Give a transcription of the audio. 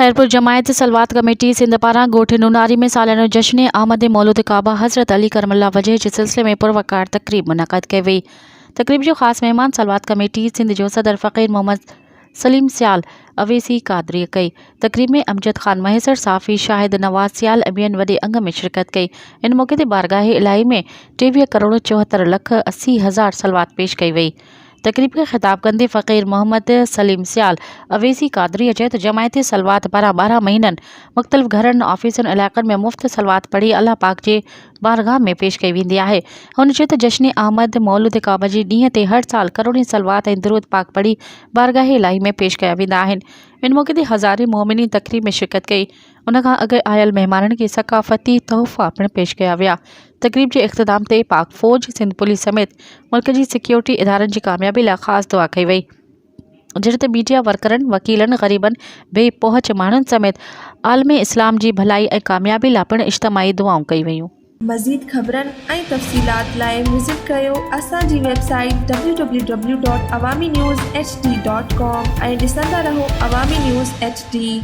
Khairpur जमायत सलवात committee Sindh पारां ॻोठ नूनारी में सालानो जश्न आमद मौलूद काबा हज़रत अली करमल्ला वजह जे सिलसिले में पुरवकार तकरीब मुनक़द कई वई। तकरीब जो ख़ास मेहमान सलवात कमेटी सिंध जो सदर फ़कीर मोहम्मद सलीम सियाल अवेसी कादरी कई। तकरीब में अमजद खान महेसर साफ़ी शाहिद नवाज सियाल ॿियनि वॾे अंग में शिरकत कई। इन मौके ते बारगाह इलाही में 23 करोड़ 74 लख 80 हज़ार सलवात पेश कई वई। तकरीब के खिताब कंदे फ़कीर मोहम्मद सलीम सियाल अवेसी कादरी चयो त जमायती सलवात पारां 12 महीननि मुख़्तलिफ़ घरनि ऑफिसनि इलाइक़नि में मुफ़्त सलवात पढ़ी अल्लाह पाक जे बारगाह में पेश कई वेंदी आहे। हुन चयो त जश्न आमद मौलूद काबा जे ॾींहं ते हर साल करोड़ें सलवात ऐं दुरूद पाक पढ़ी बारगाह इलाही में पेश कया वेंदा आहिनि। इन मौके ते हज़ारे मोमिनीन तकरीब में शिरकत कई। उन खां अॻु आयल महिमाननि खे सक़ाफ़ती तोहफ़ा पिणु पेश कया विया। तकरीब जे इख़्तिताम ते पाक फ़ौज सिंध पुलिस समेत मुल्क जी सिक्योरिटी इदारनि जी कामयाबी लाइ ख़ासि दुआ कई वई। जहिड़े त मीडिया वर्करनि वकीलनि ग़रीबनि बेपहुच माण्हुनि समेत आलम इस्लाम जी भलाई ऐं कामयाबी लाइ पिणु इज्तिमाही दुआऊं कई वयूं। मज़ीद ख़बरनि ऐं तफ़सीलात लाइ विज़िट कयो असांजी वेबसाइट www.awamiNewsHD.com ऐं ॾिसंदा रहो अवामी न्यूज़ HD।